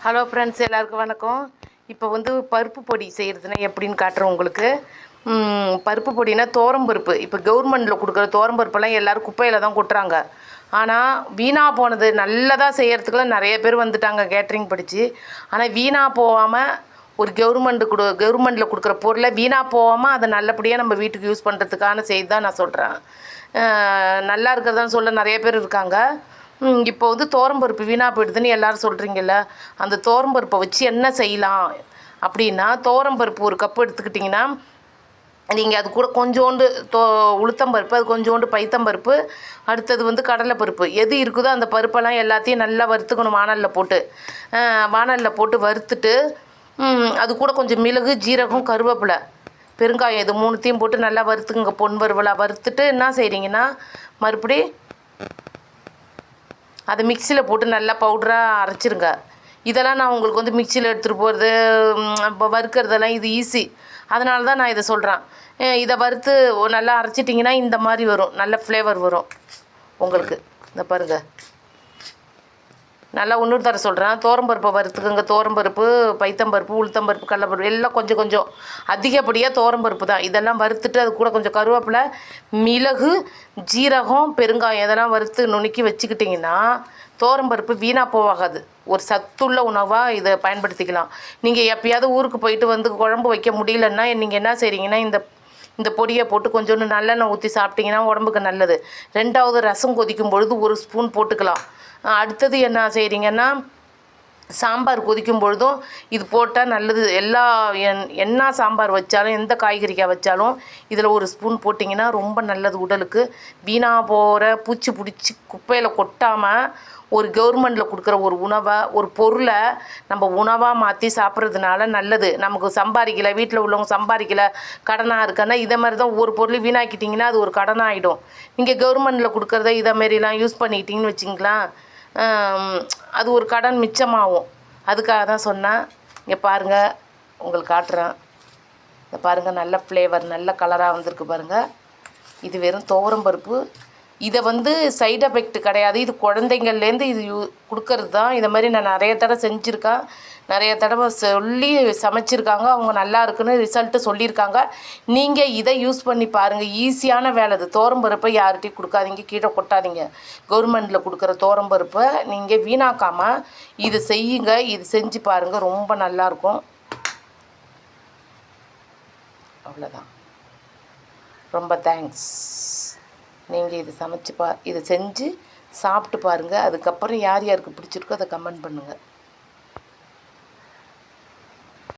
Hello friends, எல்லாருக்கும் வணக்கம். இப்போ பருப்பு பொடி செய்கிறதுனா எப்படின்னு காட்டுறேன் உங்களுக்கு. பருப்பு பொடினா பருப்பு. இப்போ கவர்மெண்ட்டில் கொடுக்குற பருப்பெல்லாம் எல்லோரும் குப்பையில் தான் கொட்டுறாங்க. ஆனால் வீணாக போனது நல்லதாக செய்கிறதுக்குலாம் நிறைய பேர் வந்துட்டாங்க கேட்ரிங் படித்து. ஆனால் வீணாக போகாமல் ஒரு கவர்மெண்ட்டில் கொடுக்குற பொருளை வீணாக போகாமல் அதை நல்லபடியாக நம்ம வீட்டுக்கு யூஸ் பண்ணுறதுக்கான செய்தி தான் நான் சொல்கிறேன். நல்லா இருக்கிறதான்னு சொல்ல நிறைய பேர் இருக்காங்க. இப்போ பருப்பு வீணாக போயிடுதுன்னு எல்லோரும் சொல்கிறீங்கல்ல, அந்த பருப்பை வச்சு என்ன செய்யலாம் அப்படின்னா, பருப்பு ஒரு கப்பு எடுத்துக்கிட்டிங்கன்னா, நீங்கள் அது கூட கொஞ்சோண்டு உளுத்தம்பருப்பு, அது கொஞ்சோண்டு பைத்தம்பருப்பு, அடுத்தது கடலைப்பருப்பு, எது இருக்குதோ அந்த பருப்பெல்லாம் எல்லாத்தையும் நல்லா வறுத்துக்கணும். வானலில் போட்டு வறுத்துட்டு, அது கூட கொஞ்சம் மிளகு, ஜீரகம், கருவேப்பிலை, பெருங்காயம், இது மூணுத்தையும் போட்டு நல்லா வறுத்துக்குங்க. பொன் வறுவலாக வறுத்துட்டு என்ன செய்கிறீங்கன்னா, மறுபடி அதை மிக்சியில் போட்டு நல்லா பவுடராக அரைச்சிருங்க. இதெல்லாம் நான் உங்களுக்கு மிக்சியில் எடுத்துகிட்டு போகிறது, இப்போ வறுக்கிறதெல்லாம் இது ஈஸி. அதனால தான் நான் இதை சொல்கிறேன். இதை வறுத்து நல்லா அரைச்சிட்டிங்கன்னா இந்த மாதிரி வரும், நல்ல ஃப்ளேவர் வரும் உங்களுக்கு. இந்த பாருங்கள், நல்லா இன்னொரு தர சொல்கிறேன். பருப்பை வறுத்துக்குங்க. பருப்பு, பைத்தம்பருப்பு, உளுத்தம்பருப்பு, கடலைப்பருப்பு எல்லாம் கொஞ்சம் கொஞ்சம், அதிகப்படியாக பருப்பு தான். இதெல்லாம் வறுத்துட்டு அது கூட கொஞ்சம் கருவேப்பிலை, மிளகு, ஜீரகம், பெருங்காயம் இதெல்லாம் வறுத்து நுணுக்கி வச்சுக்கிட்டிங்கன்னா பருப்பு வீணாக போகாது. ஒரு சத்துள்ள உணவாக இதை பயன்படுத்திக்கலாம். நீங்கள் எப்பயாவது ஊருக்கு போயிட்டு குழம்பு வைக்க முடியலன்னா நீங்கள் என்ன செய்கிறீங்கன்னா, இந்த பொடியை போட்டு கொஞ்சோண்டு நல்லெண்ணெய் ஊற்றி சாப்பிட்டிங்கன்னா உடம்புக்கு நல்லது. 2வது ரசம் கொதிக்கும் பொழுது 1 ஸ்பூன் போட்டுக்கலாம். அடுத்தது என்ன செய்கிறீங்கன்னா, சாம்பார் கொதிக்கும் பொழுதும் இது போட்டால் நல்லது. என்ன சாம்பார் வச்சாலும், எந்த காய்கறிக்காய் வச்சாலும் இதில் 1 ஸ்பூன் போட்டிங்கன்னா ரொம்ப நல்லது உடலுக்கு. வீணாக போகிற பூச்சி பிடிச்சி குப்பையில் கொட்டாமல் ஒரு கவர்மெண்ட்டில் கொடுக்குற ஒரு உணவை, ஒரு பொருளை நம்ம உணவாக மாற்றி சாப்பிட்றதுனால நல்லது. நமக்கு சம்பாதிக்கலை, வீட்டில் உள்ளவங்க சம்பாதிக்கலை, கடனாக இருக்குன்னா இதை மாதிரி தான் ஒரு பொருள் வீணாக்கிட்டிங்கன்னா அது ஒரு கடனாக ஆகிடும். நீங்கள் கவர்மெண்ட்டில் கொடுக்குறத இதை மாரிலாம் யூஸ் பண்ணிக்கிட்டிங்கன்னு வச்சிங்களேன், அது ஒரு கடன் மிச்சமாகும். அதுக்காக தான் சொன்னேன். இங்கே பாருங்கள், உங்களுக்கு காட்டுறேன். இங்கே பாருங்கள், நல்ல ஃப்ளேவர், நல்ல கலராக வந்திருக்கு பாருங்கள். இது வெறும் பருப்பு. இதை சைடு எஃபெக்ட் கிடையாது. இது குழந்தைங்கள்லேருந்து இது கொடுக்கறது தான். இதை மாதிரி நான் நிறைய தடவை செஞ்சுருக்கேன், நிறைய தடவை சொல்லி சமைச்சிருக்காங்க. அவங்க நல்லா இருக்குன்னு ரிசல்ட்டு சொல்லியிருக்காங்க. நீங்கள் இதை யூஸ் பண்ணி பாருங்கள். ஈஸியான வேலை இது. பருப்பை யார்கிட்டையும் கொடுக்காதீங்க, கீழே கொட்டாதீங்க. கவர்மெண்ட்டில் கொடுக்குற பருப்பை நீங்கள் வீணாக்காமல் இது செய்யுங்க. இது செஞ்சு பாருங்கள், ரொம்ப நல்லாயிருக்கும். அவ்வளோதான். ரொம்ப தேங்க்ஸ். நீங்கள் இது இதை செஞ்சு சாப்பிட்டு பாருங்கள். அதுக்கப்புறம் யார் யாருக்கு பிடிச்சிருக்கோ அதை கமெண்ட் பண்ணுங்கள்.